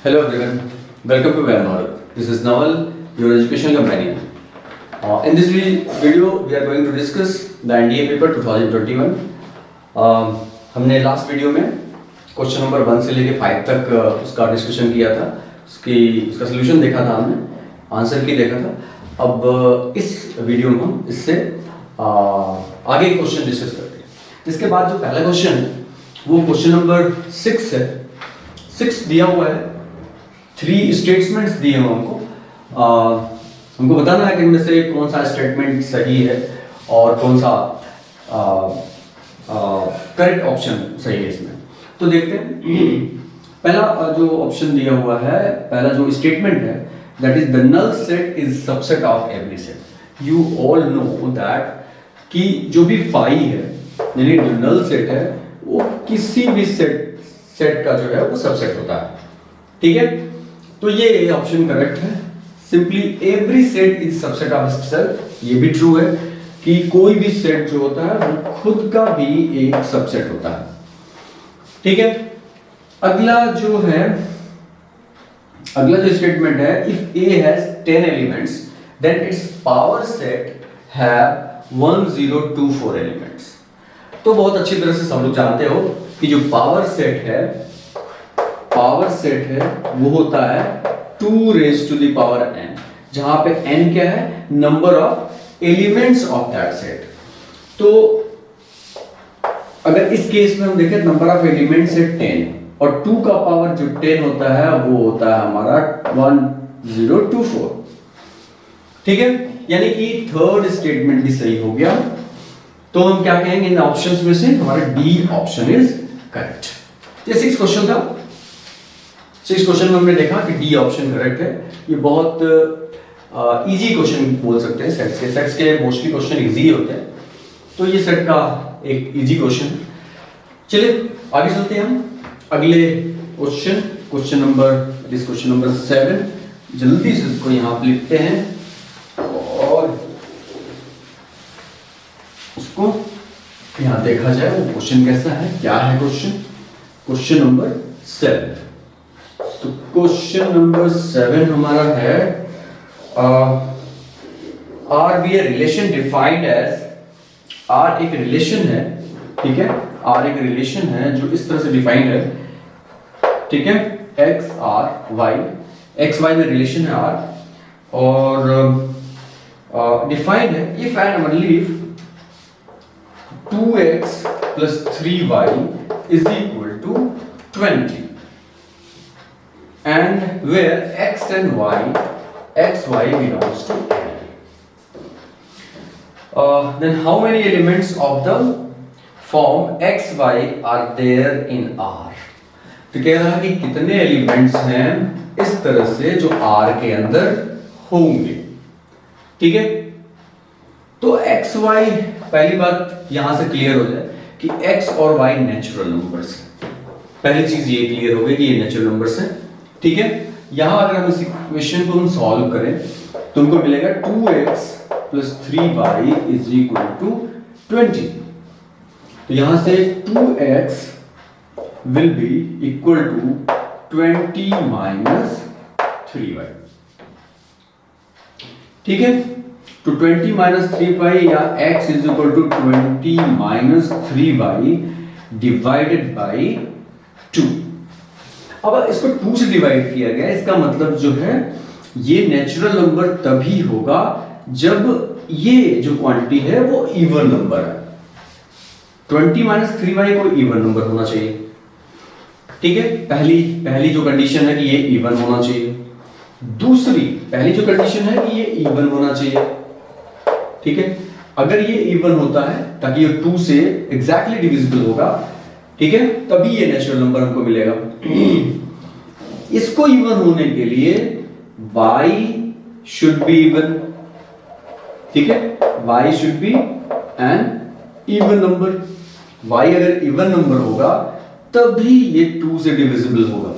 Hello everyone, welcome to Web Knowledge. This is Naval, your educational companion. In this video, we are going to discuss the NDA paper 2021. हमने last video में question number 1 से लेके 5 तक उसका discussion किया था, उसका solution देखा था हमने, आंसर की देखा था। अब इस वीडियो में हम इससे आगे क्वेश्चन डिस्कस करते हैं। इसके बाद जो पहला क्वेश्चन वो क्वेश्चन नंबर 6 है। 6 दिया हुआ है, 3 स्टेटमेंट्स दिए हुए हमको बताना है कि इनमें से कौन सा स्टेटमेंट सही है और कौन सा करेक्ट ऑप्शन सही है इसमें। तो देखते हैं, पहला जो ऑप्शन दिया हुआ है, पहला जो स्टेटमेंट है, that is the null set is subset of every set. You all know that कि जो भी फाई है, यानी जो नल सेट है, वो किसी भी सेट का जो है वो सबसेट होता है। ठीक है, तो ये ऑप्शन करेक्ट है। Simply every set is subset of itself. ये भी ट्रू है कि कोई भी सेट जो होता है वो खुद का भी एक सबसेट होता है। ठीक है, अगला जो स्टेटमेंट है, if A has 10 elements then its power set have 1 0 2 4 elements. तो बहुत अच्छी तरह से सब लोग जानते हो कि जो पावर सेट है वो होता है 2 raised to the power n, जहां पे n क्या है, number of elements of that set. तो अगर इस केस में हम देखें, नंबर ऑफ एलिमेंट्स है 10 और 2 का पावर जो 10 होता है वो होता है हमारा 1 0 2 4। ठीक है, यानी कि थर्ड स्टेटमेंट भी सही हो गया। तो हम क्या कहेंगे इन ऑप्शंस में से, हमारा डी ऑप्शन इज करेक्ट। ये 6 क्वेश्चन था। 6 क्वेश्चन में हमने देखा कि डी ऑप्शन करेक्ट है। ये बहुत इजी क्वेश्चन बोल सकते हैं, सेट्स के मोस्टली क्वेश्चन इजी होते हैं, तो ये सेट का एक इजी क्वेश्चन। चलिए आगे चलते हैं हम अगले क्वेश्चन नंबर 7। जल्दी से इसको यहाँ पे लिखते हैं और उसको यहाँ देखा जाए वो क्वेश्चन कैसा है, क्या है क्वेश्चन नंबर 7। तो क्वेश्चन नंबर 7 हमारा है, R be a relation defined as, R एक रिलेशन है। ठीक है, आर एक रिलेशन है जो इस तरह से डिफाइंड है। ठीक है, x R y, x y में रिलेशन है आर, और डिफाइंड है if and only if 2x plus 3y is equal to 20 and where x and y belongs to n. Then how many elements of the form x y are there in R? तो कह रहा है कि कितने elements हैं इस तरह से जो R के अंदर होंगे। ठीक है, तो x y, पहली बात यहां से क्लियर हो जाए कि x और y नेचुरल नंबर्स हैं। पहली चीज ये क्लियर हो गई कि ये नेचुरल नंबर्स हैं। ठीक है, यहां अगर हम इस इक्वेशन को हम सॉल्व करें तो हमको मिलेगा 2x plus 3y is equal to 20। तो यहां से 2x will be equal to 20 minus 3y। ठीक है, तो 20 minus 3y या x is equal to 20 minus 3y divided by 2। अब इसको 2 से डिवाइड किया गया, इसका मतलब जो है ये नेचुरल नंबर तभी होगा जब ये जो क्वांटिटी है वो इवन नंबर है। 20 minus 3y को इवन नंबर होना चाहिए। ठीक है, पहली जो कंडीशन है कि ये इवन होना चाहिए। दूसरी, पहली जो कंडीशन है कि ये इवन होना चाहिए। ठीक है, अगर ये इवन होता है ताकि ये 2 से एग्जैक्टली डिविजिबल होगा, ठीक है, तभी ये नेचुरल नंबर हमको मिलेगा। इसको इवन होने के लिए y शुड बी इवन। ठीक है, y should be an even number. y अगर इवन नंबर होगा तभी ये 2 से डिविजिबल होगा।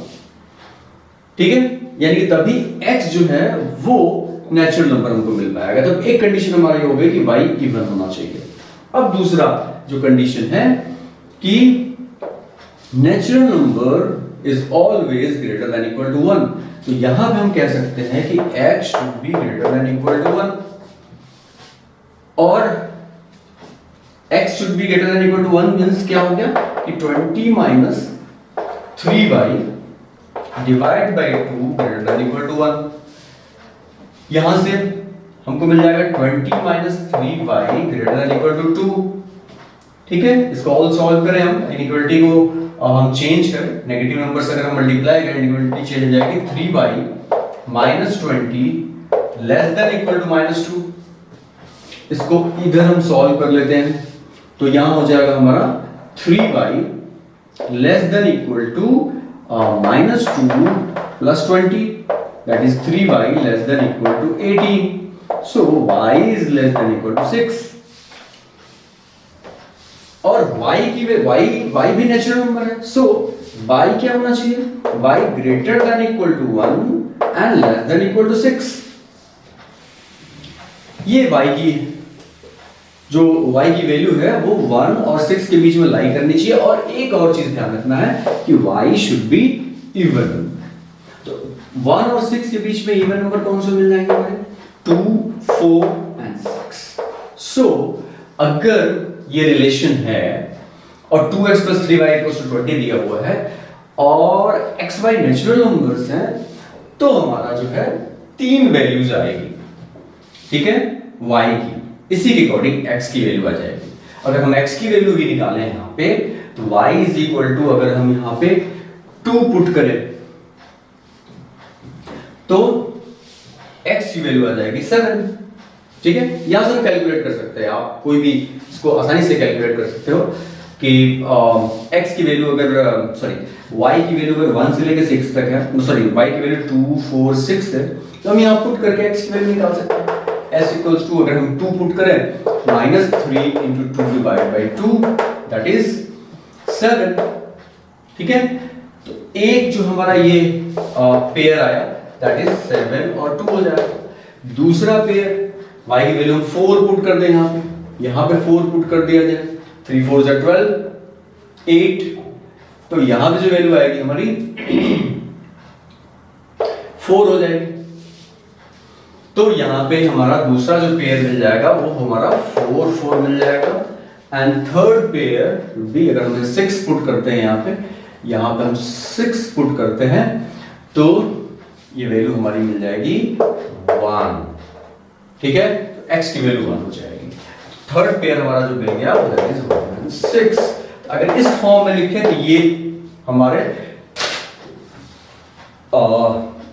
ठीक है, यानी कि तभी x जो है वो नेचुरल नंबर हमको मिल पाएगा। तो एक कंडीशन हमारी हो गई कि y इवन होना चाहिए। अब दूसरा जो कंडीशन है कि natural number is always greater than equal to 1। तो यहां पे हम कह सकते हैं कि x should be greater than equal to 1 और x should be greater than equal to 1 means क्या हो गया कि 20 minus 3y divide by 2 greater than equal to 1। यहां से हमको मिल जाएगा 20 minus 3y greater than equal to 2। ठीक है, इसको ऑल सॉल्व करें हम, इनइक्वालिटी को हम चेंज करें, नेगेटिव नंबर से अगर हम मल्टीप्लाई करें इनइक्वालिटी चेंज हो जाएगी 3y minus 20 less than equal to minus 2। इसको इधर हम सॉल्व कर लेते हैं, तो यहां हो जाएगा हमारा 3y less than equal to minus 2 plus 20 that is 3y less than equal to 18। So y is less than equal to 6 और y भी नेचुरल नंबर है। सो y क्या होना चाहिए, y greater than equal to 1 and less than equal to 6। ये y की जो y की वैल्यू है वो 1 और 6 के बीच में लाई करनी चाहिए। और एक और चीज ध्यान रखना है कि y शुड बी इवन। तो 1 और 6 के बीच में इवन नंबर कौन से मिल जाएंगे हमारे, 2, 4 एंड 6। सो अगर ये रिलेशन है और 2x plus 3y equals to 20 दिया हुआ है और xy नेचुरल नंबर्स हैं, तो हमारा जो है 3 वैल्यूज आएगी, ठीक है, y की। इसी के अकॉर्डिंग x की वैल्यू आ जाएगी। अगर हम x की वैल्यू भी निकालें यहाँ पे तो y इज इक्वल टू, अगर हम यहाँ पे 2 पुट करें तो x की वैल्यू आ जाएगी 7। ठीक है, यहां से हम कैलकुलेट कर सकते हैं, आप कोई भी इसको आसानी से कैलकुलेट कर सकते हो कि x की वैल्यू अगर y की वैल्यू अगर 1 से लेकर 6 तक है, सॉरी y की वैल्यू 2, 4, 6 है, तो हम यहां पुट करके x की वैल्यू निकाल सकते हैं। s इक्वल्स टू, अगर हम 2 पुट करें -3 into 2 divided by 2 that is 7। ठीक है, तो एक जो हमारा ये पेयर आया दैट इज 7 और 2 हो जाएगा। दूसरा पेयर y की वैल्यू हम 4 पुट कर दें, यहां पे 4 पुट कर दिया जाए, 3 4 जा 12, 8। तो यहां पे जो वैल्यू आएगी हमारी 4 हो जाएगी। तो यहां पे हमारा दूसरा जो पेयर मिल जाएगा वो हमारा 4 4 मिल जाएगा। एंड थर्ड पेयर भी, अगर हम 6 पुट करते हैं यहां पे हम 6 पुट करते हैं तो ये वैल्यू हमारी मिल जाएगी 1। ठीक है, तो x की वैल्यू 1 हो जाएगी। थर्ड पेयर हमारा जो मिल गया वो दैट इज 6। अगर इस फॉर्म में लिखें तो ये हमारे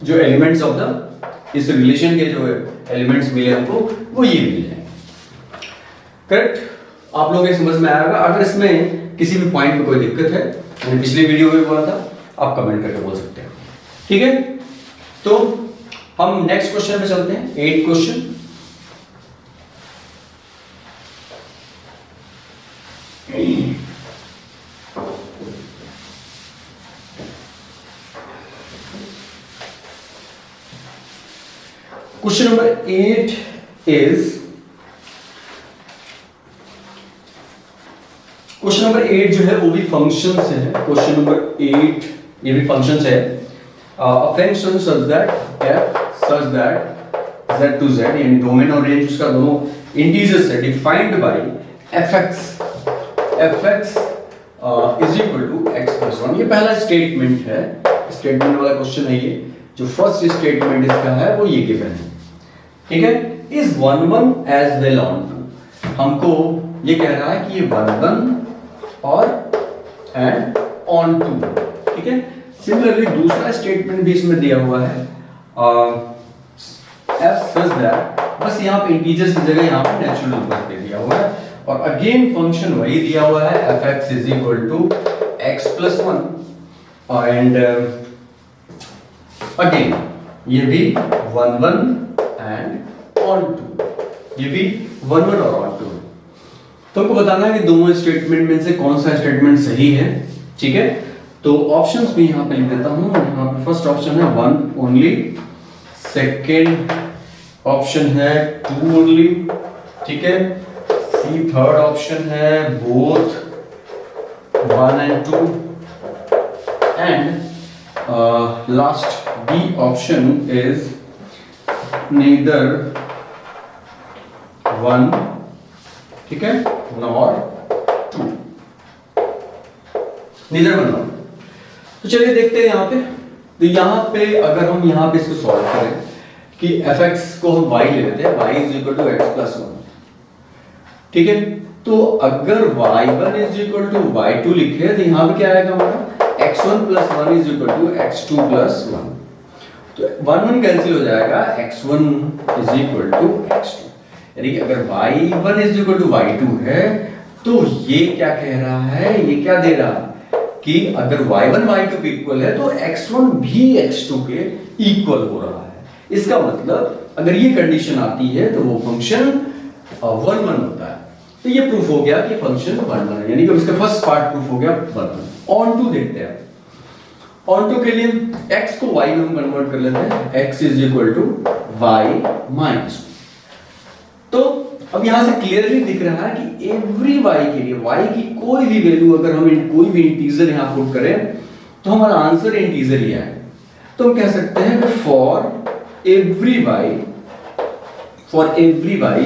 जो एलिमेंट्स ऑफ द इस रिलेशन के जो एलिमेंट्स मिले हमको वो ये मिल जाएंगे। करेक्ट, आप लोगों के समझ में आएगा। अगर इसमें किसी भी पॉइंट में कोई दिक्कत है, मैंने पिछले वीडियो में बोला था, आप कमेंट करके बोल सकते हैं। ठीक है, तो हम नेक्स्ट क्वेश्चन पे चलते हैं, 8th question. Question number 8 is, question number 8 जो है वो भी फंक्शन से है। क्वेश्चन नंबर 8 ये भी फंक्शन से है। A function such that f such that z to z, यानी डोमेन और रेंज उसका दोनों इंटीजर्स है, defined by fx is equal to x plus 1। ये पहला स्टेटमेंट है, स्टेटमेंट वाला क्वेश्चन है ये। जो फर्स्ट स्टेटमेंट इसका है वो ये गिवन है। ठीक है, is 1 1 as well onto, हमको ये कह रहा है कि ये 1 1 और एंड ऑन टू। ठीक है, सिमिलरली दूसरा स्टेटमेंट भी इसमें दिया हुआ है, f such that, बस यहाँ पे इंटीजर्स की जगह यहाँ पे नेचुरल नंबर दे दिया हुआ है। और अगेन फंक्शन वही दिया हुआ है, fx is equal to x plus 1 and again ये भी 1 1 एंड ऑन टू, ये भी 1 1 और ऑन टू। तो हमको बताना है कि दोनों स्टेटमेंट में से कौन सा स्टेटमेंट सही है। ठीक है, तो ऑप्शंस भी यहाँ पे लिख देता हूँ। यहाँ पे फर्स्ट ऑप्शन है 1 ओनली, सेकेंड ऑप्शन है 2 ओनली। ठीक है, सी थर्ड ऑप्शन है both 1 and 2, and last D option is neither 1, ठीक है, nor 2, neither 1 nor। तो चलिए देखते हैं यहाँ पे। तो यहाँ पे अगर हम यहाँ पे इसको सॉल्व करें कि fx को हम y ले लेते हैं, y is equal to x plus 1, ठीक है। तो अगर y1 is equal to y2 लिखे तो यहाँ पे क्या आएगा हमारा x1 plus 1 is equal to x2 plus 1। तो 1 1 कैंसिल हो जाएगा, x1 is equal to x2, यानी कि अगर y1 is equal to y2 है तो ये क्या कह रहा है, ये क्या दे रहा है कि अगर y1 y2 के इक्वल है तो x1 भी x2 के इक्वल हो रहा है। इसका मतलब अगर ये कंडीशन आती है तो वो फंक्शन 1 1 होता है। तो ये प्रूफ हो गया कि फंक्शन 1 1 है, यानी कि इसका फर्स्ट पार्ट प्रूफ हो गया 1 1। ऑन टू देखते हैं। ऑन टू के लिए x को y में हम कन्वर्ट कर लेते हैं, x is equal to y minus. तो अब यहां से क्लियरली दिख रहा है कि एवरी y के लिए y की कोई भी वैल्यू अगर हम कोई भी इंटीजर यहां पुट करें तो हमारा आंसर इंटीजर ही आएगा। तो हम कह सकते हैं कि for every y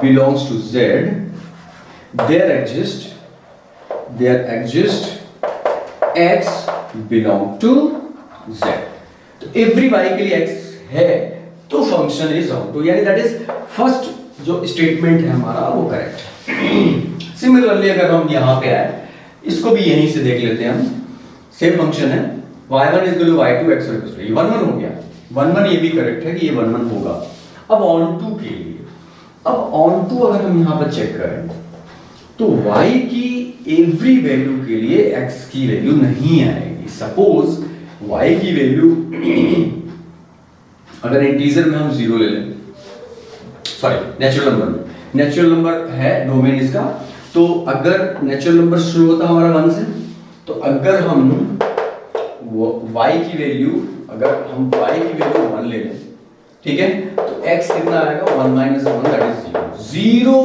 belongs to z there exists x belong to z। तो एवरी y के लिए x है तो फंक्शन इज ऑन टू, यानी दैट इज फर्स्ट जो स्टेटमेंट है हमारा वो करेक्ट। सिमिलरली अगर हम यहां पे आए, इसको भी यहीं से देख लेते हैं हम। सेम फंक्शन है y1 is equal to y2 x equal to 1 1 हो गया, 1 1 ये भी करेक्ट है कि ये 1 1 होगा। अब ऑन टू के लिए, अब ऑन टू अगर हम यहां पर चेक करें तो y की एवरी वैल्यू के लिए x की वैल्यू नहीं आएगी। सपोज y की वैल्यू अगर इंटीजर में हम 0 ले लें, सॉरी नेचुरल नंबर है डोमेन इसका, तो अगर नेचुरल नंबर शुरू होता हमारा 1 से, तो अगर हम y की वैल्यू 1 ले लें, ठीक है, तो x कितना आएगा 1 minus 1 that is 0।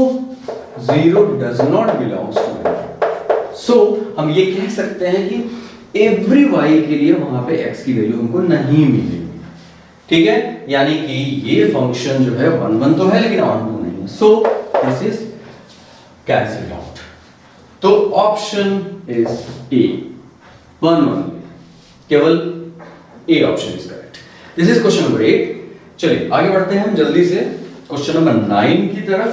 0 does not belongs to y। So हम ये कह सकते हैं कि एवरी y के लिए वहां पे x की वैल्यू हमको नहीं मिलेगी, ठीक है, यानी कि ये फंक्शन जो है 1 1 तो है लेकिन ऑन टू नहीं है। So this is cancelled out. तो ऑप्शन इज ए 1 1, केवल A option is correct. This is question number 8। चलिए आगे बढ़ते हैं हम जल्दी से क्वेश्चन नंबर 9 की तरफ।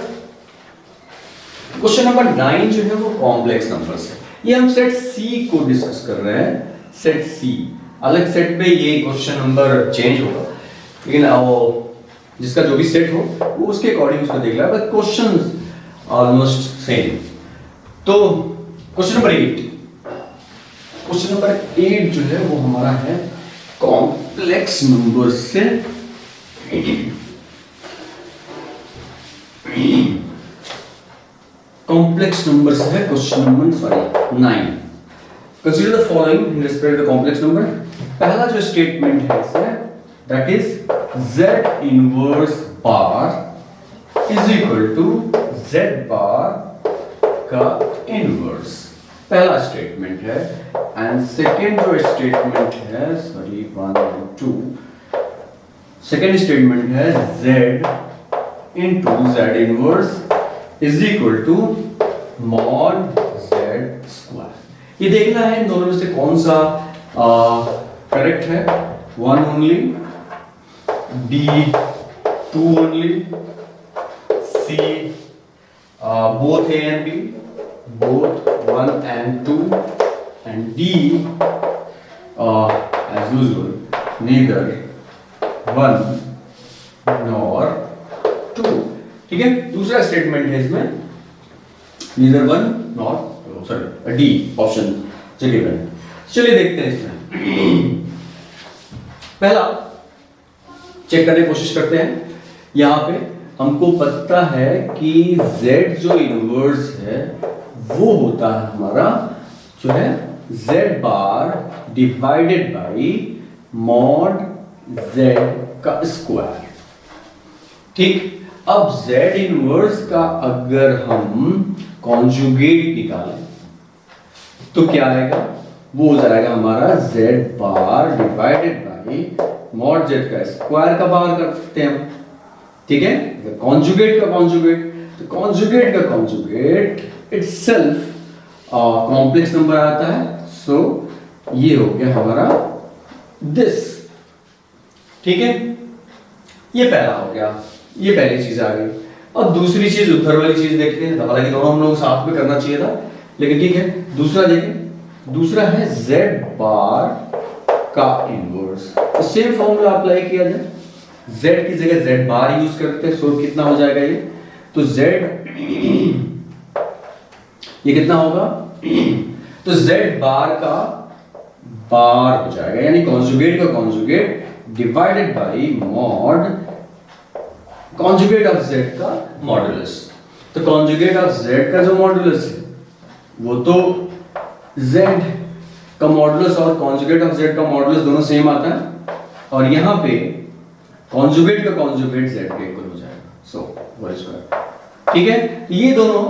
क्वेश्चन नंबर 9 जो है वो कॉम्प्लेक्स नंबर्स है। ये हम सेट सी को डिस्कस कर रहे हैं। सेट सी अलग सेट पे ये क्वेश्चन नंबर चेंज होगा, लेकिन वो जिसका जो भी सेट हो वो उसके अकॉर्डिंग उसको देख लेगा, बट क्वेश्चंस ऑलमोस्ट सेम। तो क्वेश्चन नंबर 8 जो है वो हमारा है कॉम्प्लेक्स नंबर से। कॉम्प्लेक्स नंबर से है question number 9। Consider the following in respect to complex number. पहला जो स्टेटमेंट है इसमें that is z inverse bar is equal to z bar का इनवर्स, पहला स्टेटमेंट है। एंड सेकेंड जो स्टेटमेंट है, सॉरी 1 और 2, सेकेंड स्टेटमेंट है z into z inverse is equal to mod z square. ये देखना है इन दोनों में से कौन सा करेक्ट है। 1 only, D 2 only, C both A and B, both 1 and 2, and D as usual neither 1 nor 2। ठीक है, दूसरा स्टेटमेंट है इसमें neither 1 nor, sorry D option. चलिए देखते हैं इसमें। पहला चेक करने की कोशिश करते हैं। यहां पे हमको पता है कि z जो इनवर्स है वो होता है हमारा जो है z bar divided by mod z का स्क्वायर। ठीक, अब z इनवर्स का अगर हम कॉन्जुगेट निकालें तो क्या आएगा, वो हो जाएगा हमारा z bar divided by mod z का स्क्वायर का बार कर सकते हैं हम, ठीक है। कॉन्जुगेट का कॉन्जुगेट, तो कॉन्जुगेट का कॉन्जुगेट इटसेल्फ कॉम्प्लेक्स नंबर आता है, सो ये हो गया हमारा दिस, ठीक है। ये पहला हो गया, ये पहली चीज आ गई। अब दूसरी चीज, उधर वाली चीज देखते हैं, हालांकि दोनों हम लोग साथ में करना चाहिए था, लेकिन ठीक है। दूसरा देखें, दूसरा है z बार का इनवर्स। तो सेम फॉर्मूला अप्लाई किया जाए, z की जगह z बार यूज करते हैं, सो कितना हो जाएगा ये, तो z ये कितना होगा, तो z बार का बार हो जाएगा, यानी कॉन्जुगेट का conjugate divided by mod conjugate of z का मॉडुलस। तो कॉन्जुगेट ऑफ z का जो मॉडुलस है वो तो z का मॉडुलस और कॉन्जुगेट ऑफ z का मॉडुलस दोनों सेम आता है, और यहां पे कॉन्जुगेट का कॉन्जुगेट z के इक्वल हो जाएगा, सो होल स्क्वायर, ठीक है। ये दोनों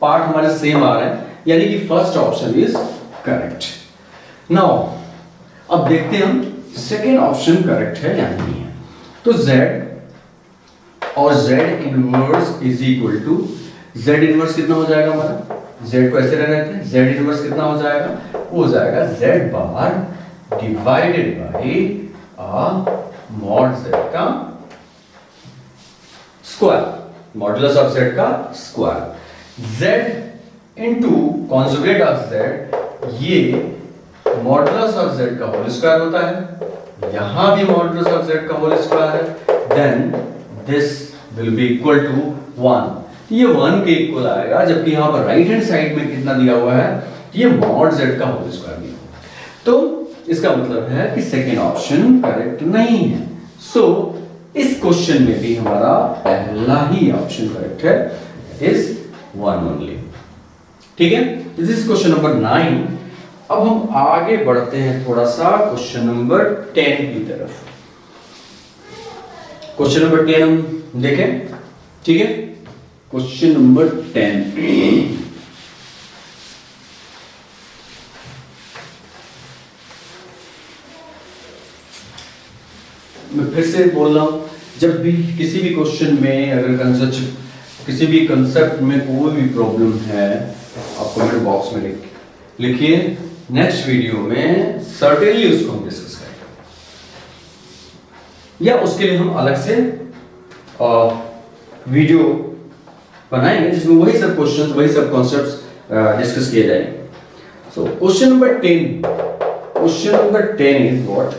पार्ट हमारे सेम आ रहे हैं, यानी कि first option is correct. Now अब देखते हैं हम सेकेंड ऑप्शन करेक्ट है या नहीं है। तो z और z inverse is equal to, z inverse कितना हो जाएगा हमारा, z को ऐसे रहने देते हैं, z इनवर्स कितना हो जाएगा, वो हो जाएगा z bar divided by mod z का स्क्वायर, मॉडुलस ऑफ z का square, z into conjugate of z, ये मॉडुलस ऑफ z का होल स्क्वायर होता है, यहां भी मॉडुलस ऑफ z का होल स्क्वायर है, then this will be equal to 1। ये 1 के इक्वल आएगा, जबकि यहां पर राइट हैंड साइड में कितना दिया हुआ है, ये मॉड z का होल स्क्वायर दिया हुआ है। तो इसका मतलब है कि सेकेंड ऑप्शन करेक्ट नहीं है। सो इस क्वेश्चन में भी हमारा पहला ही ऑप्शन करेक्ट है, इज 1 ओनली, ठीक है। This is question number 9। अब हम आगे बढ़ते हैं थोड़ा सा क्वेश्चन नंबर 10 की तरफ। क्वेश्चन नंबर 10 हम देखें, ठीक है। क्वेश्चन नंबर 10, मैं फिर से बोल रहा हूं, जब भी किसी भी क्वेश्चन में अगर किसी भी कंसेप्ट में कोई भी प्रॉब्लम है, आप कमेंट बॉक्स में लिखिए, नेक्स्ट वीडियो में सर्टेनली उसको हम डिस्कस करेंगे, या उसके लिए हम अलग से वीडियो बनाएंगे जिसमें वही सब क्वेश्चंस, वही सब कॉन्सेप्ट्स डिस्कस किए जाएंगे। So question number 10 is what,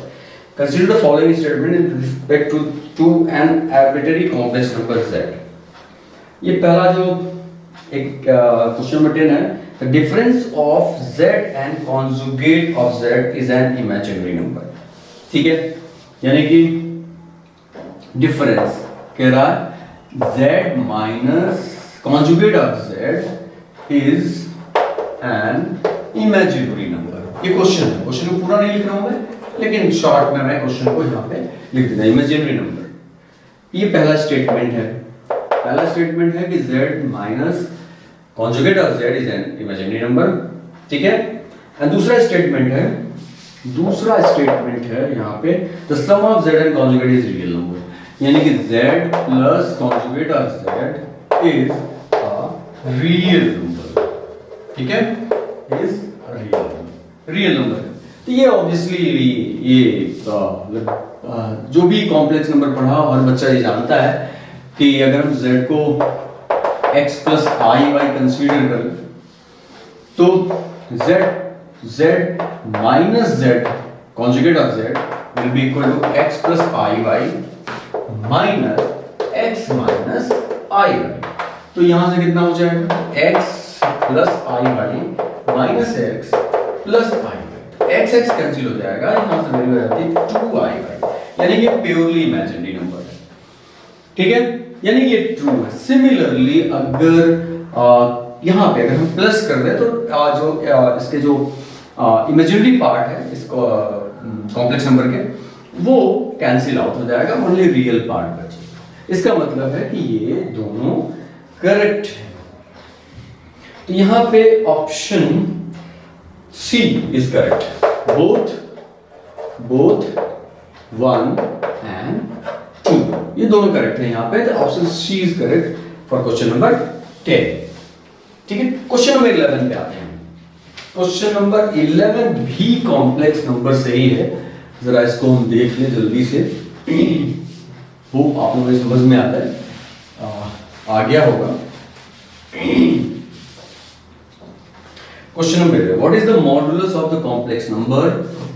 consider the following statement in respect to an arbitrary complex number z। ये पहला जो एक क्वेश्चन नंबर 10 है, the difference of z and conjugate of z is an imaginary number, ठीक है। यानी कि difference कह रहा है z minus conjugate of z is an imaginary number. ये क्वेश्चन को पूरा नहीं लिख रहा हूं मैं, लेकिन शॉर्ट में मैं क्वेश्चन को यहां पे लिख देता हूं, इमेजिनरी नंबर। ये पहला स्टेटमेंट है, कि z minus conjugate of z is an imaginary number, ठीक है। एंड दूसरा स्टेटमेंट है यहां पे, the sum of z and conjugate is real number, यानी कि z plus conjugate of z is a real number, ठीक है, इज रियल नंबर। तो ये ऑब्वियसली ये जो भी कॉम्प्लेक्स नंबर पढ़ा हर बच्चा ये जानता है कि अगर हम z को x plus i y consider करें, तो z minus z conjugate of z will be equal to x plus i y minus x minus i y. तो यहां से कितना हो जाएगा, x plus i y minus x plus i y, x x cancel हो जाएगा, यहां से वैल्यू आ जाती है 2i वाई, यानी कि प्योरली इमेजिनरी नंबर है, ठीक है, यानी कि ये ट्रू है। सिमिलरली अगर यहां पे अगर हम प्लस कर दें, तो जो इसके जो इमेजिनरी पार्ट है इसको कॉम्प्लेक्स नंबर के, वो कैंसिल आउट हो जाएगा, ओनली रियल पार्ट बचेगा। इसका मतलब है कि ये दोनों करेक्ट है। तो यहां पे option C is correct. Both 1 and 2 ये दोनों करेक्ट है यहाँ पे, तो option C is correct for question number 10. ठीक है, क्वेश्चन नंबर 11 पे आते हैं. क्वेश्चन नंबर 11 भी कॉम्प्लेक्स नंबर से ही है. जरा इसको हम देख लें जल्दी से. वो आप लोगों को समझ में आता है, आ गया होगा. Question number, what is the modulus of the complex number.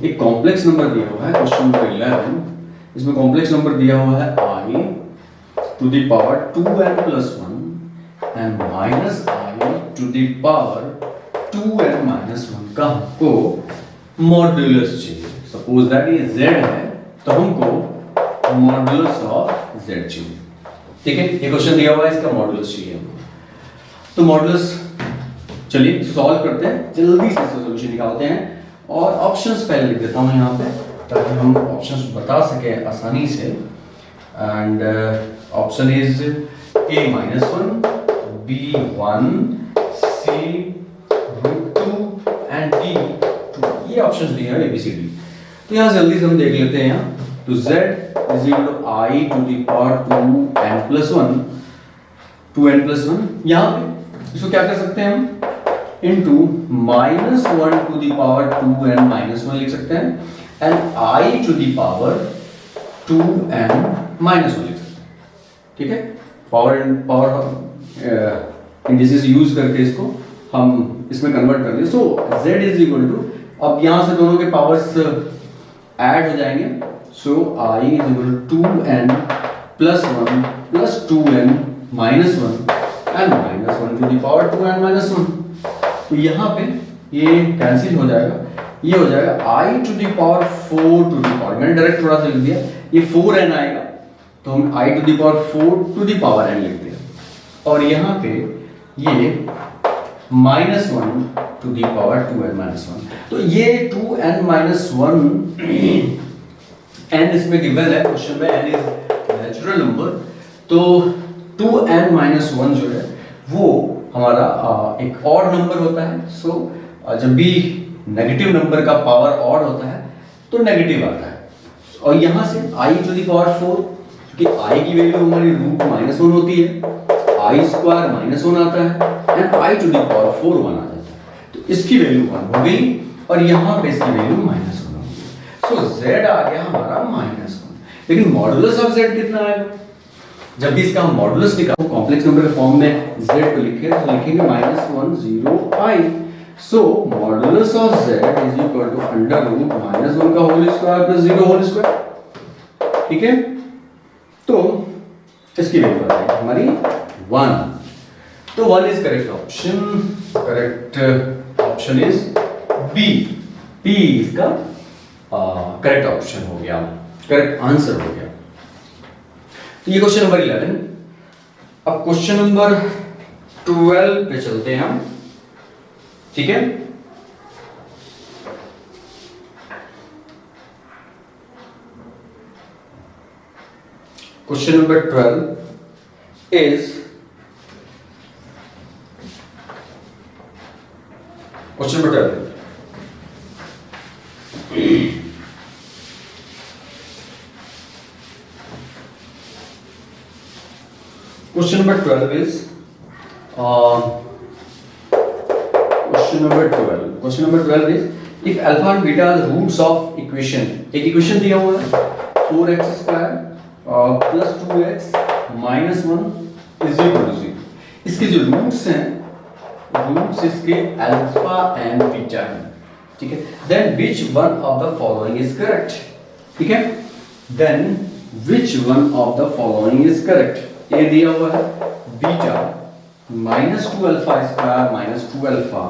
एक कॉम्प्लेक्स नंबर दिया हुआ है क्वेश्चन नंबर 11. इसमें कॉम्प्लेक्स नंबर दिया हुआ है i to the power 2n plus 1 and minus i to the power 2n minus 1 का हमको मॉडुलस चाहिए. सपोज दैट ये z है तो हमको मॉडुलस ऑफ z चाहिए. ठीक है, ये क्वेश्चन दिया हुआ है, इसका मॉडुलस चाहिए हमको. तो मॉडुलस चलिए सॉल्व करते हैं, जल्दी से सॉल्यूशन निकालते हैं. और ऑप्शंस पहले लिख देता हूं यहाँ पे ताकि हम ऑप्शंस बता सकें आसानी से. And option is a-1, b1, c√2 and d2. ये ऑप्शंस दिए हैं ABCD. तो यहाँ जल्दी से हम देख लेते हैं. यहाँ तो z is equal to i to the power 2n plus 1, 2n plus 1. यहाँ पे इसको क्या कर सकते हैं हम, into -1 to the power 2n minus 1 लिख सकते हैं, and I to the power 2n minus 1 लिख सकते हैं. ठीक है, पावर इंडिसेस यूज करके इसको हम इसमें कन्वर्ट कर दें. So z is equal to, अब यहाँ से दोनों के पावर्स ऐड हो जाएंगे. So I is equal to 2n plus 1 plus 2n minus 1 and minus 1 to the power 2n minus 1. तो यहाँ पे ये कैंसिल हो जाएगा, ये हो जाएगा i to the power 4 to the power, मैंने डायरेक्ट थोड़ा सा लिख दिया, ये 4n आएगा तो हम i to the power 4 to the power n लिख दिया. और यहाँ पे ये -1 to the power 2n minus 1. तो ये 2n minus 1 n इसमें गिवन है क्वेश्चन में, n इज नेचुरल नंबर. तो 2n minus 1 जो है वो हमारा एक ऑड नंबर होता है. सो जब भी नेगेटिव नंबर का पावर ऑड होता है तो नेगेटिव आता है. और यहाँ से i to the power 4, क्योंकि i की वैल्यू हमारी √-1 होती है, i स्क्वायर -1 आता है, and i to the power 4 1 आ जाता है. तो इसकी वैल्यू 1 हो गई और यहाँ पे इसकी वैल्यू -1 हो गई. सो z आ गया हमारा -1. लेकिन मॉडुलस ऑफ z कितना आएगा. जब भी इसका हम मॉडुलस निकालें कॉम्प्लेक्स नंबर के फॉर्म में z को लिखें तो लिखेंगे -1 0 i. So modulus of z is equal to √-1 का whole square plus 0 whole square. ठीक है, तो इसकी वैल्यू आ जाएगी हमारी 1. तो 1 is correct option. Correct option is B. B इसका करेक्ट ऑप्शन हो गया, करेक्ट आंसर हो गया. तो ये क्वेश्चन नंबर 11. अब क्वेश्चन नंबर 12 पे चलते हैं हम. ठीक है, question number 12 is question number 12. Question number 12 is question number 12 is if alpha and beta are roots of equation. एक इक्वेशन दिया हुआ है 4x square plus 2x minus 1 is equal to 0. इसके जो रूट्स हैं, रूट्स इसके अल्फा एंड बीटा हैं. ठीक है, then which one of the following is correct. ठीक है, then which one of the following is correct. ये दिया हुआ है beta -2 alpha square -2 alpha.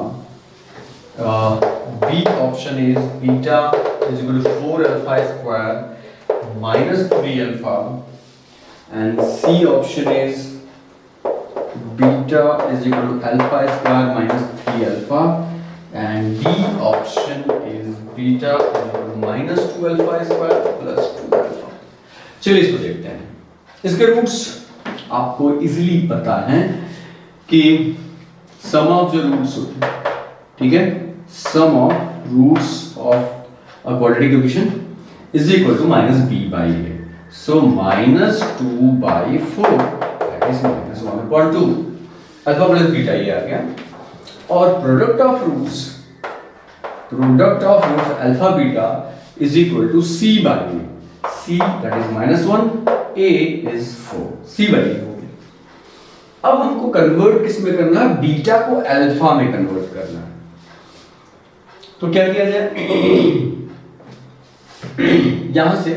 B option is beta is equal to 4 alpha square -3 alpha. And C option is beta is equal to alpha square -3 alpha. And D option is beta is equal to -2 alpha square plus 2 alpha. चलिए इसको देखते हैं. इसके roots आपको easily पता है कि सम of जो रूट्स होते हैं. ठीक है, sum of roots of a quadratic equation is equal to minus B by A. So minus 2/4 that is minus 1/2 alpha plus beta ये आ गया। और product of roots alpha beta is equal to C by A. C that is -1, a is 4, c by A हो गया। अब हमको convert किस में करना है? बीटा को अल्फा में कन्वर्ट करना है। तो क्या किया जाए? यहां से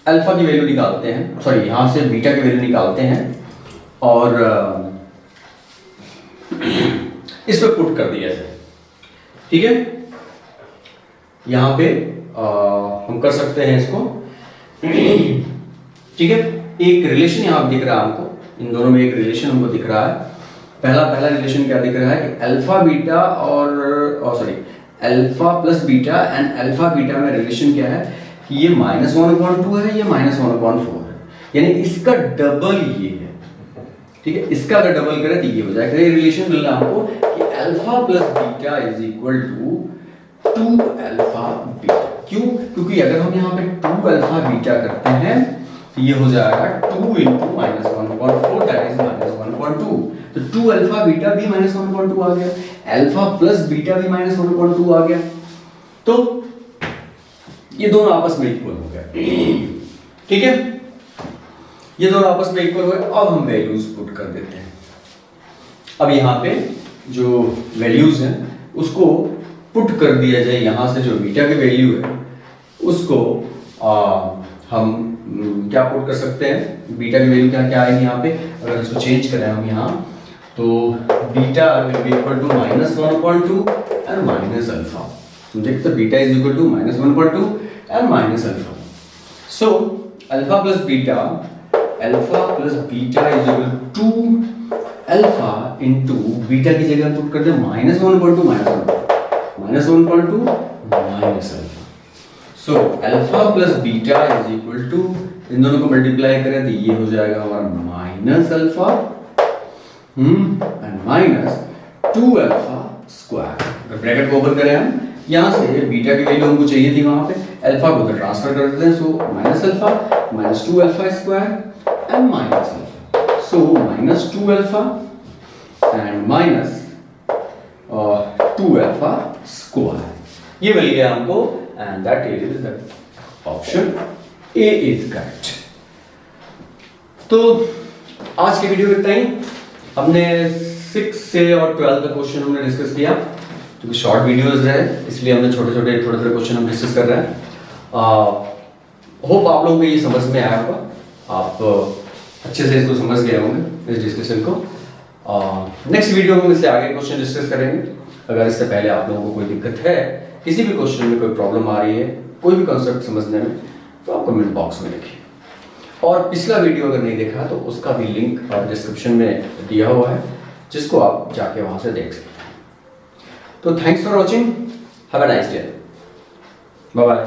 अल्फा की वैल्यू निकालते हैं, सॉरी यहां से बीटा की वैल्यू निकालते हैं और इस पे पुट कर दिया जाए। ठीक है, यहां पे हम कर सकते हैं इसको। ठीक है, एक रिलेशन यहां दिख रहा है हमको, इन दोनों में एक रिलेशन हमको दिख रहा है। पहला रिलेशन क्या दिख रहा है कि अल्फा बीटा और sorry alpha plus beta and alpha beta में रिलेशन क्या है कि ये -1/2 है, ये -1/4 है, यानी इसका डबल ये है। ठीक है, इसका अगर डबल करें तो ये हो जाएगा। ये रिलेशन मिल रहा है हमको कि alpha plus beta is equal to 2 alpha beta. क्यों? क्योंकि अगर हम यहाँ पे 2 अल्फा बीटा करते हैं तो ये हो जाएगा 2 इंटू -1/4 दैट इज -1/2। तो 2 अल्फा बीटा भी -1/2 आ गया, अल्फा प्लस बीटा भी -1/2 आ गया। तो ये दोनों आपस में इक्वल हो गए। ठीक है, ये दोनों आपस में इक्वल हो गए। अब हम वैल्यूज पुट कर देते हैं। अब यहाँ पे जो वैल्यूज हैं उसको पुट कर दिया जाए। यहाँ से जो बीटा की वैल्यू है उसको हम क्या पुट कर सकते हैं? बीटा की वैल्यू क्या क्या आएगी यहाँ पे? अगर इसको चेंज करें हम यहाँ तो beta will be equal to -1/2 and minus alpha. देखते beta is equal to -1/2 and minus alpha. So alpha plus beta is equal to alpha into beta की जगह पुट कर दे -1/2 -1/2 minus alpha. So alpha plus beta is equal to, इन दोनों को multiply करें तो ये हो जाएगा हमारा minus alpha and minus 2 alpha square. Bracket को ओपन करें हम, यहां से बीटा की वैल्यू हमको चाहिए थी, वहां पे अल्फा को ट्रांसफर कर देते हैं। So minus alpha minus 2 alpha square and minus alpha. So minus 2 alpha and minus 2 alpha square, ये मिल गया हमको and that is the option A is correct. तो आज के वीडियो में इतना ही। हमने 6 से और 12 का क्वेश्चन हमने डिस्कस किया, क्योंकि शॉर्ट वीडियोस रहे इसलिए हमने छोटे छोटे क्वेश्चन हम डिस्कस कर रहे हैं। होप आप लोगों को ये समझ में आया होगा, आप अच्छे से इसको समझ गए होंगे इस डिस्कशन को। नेक्स्ट वीडियो में इससे आगे क्वेश्चन डिस्कस करेंगे। अगर इससे पहले आप लोगों को कोई दिक्कत है, किसी भी क्वेश्चन में कोई प्रॉब्लम आ रही है, कोई भी कॉन्सेप्ट समझने में, तो आप कमेंट बॉक्स में लिखिए। और पिछला वीडियो अगर नहीं देखा तो उसका भी लिंक डिस्क्रिप्शन में दिया हुआ है, जिसको आप जाके वहां से देख सकते हैं। तो thanks for watching, have a nice day, bye bye.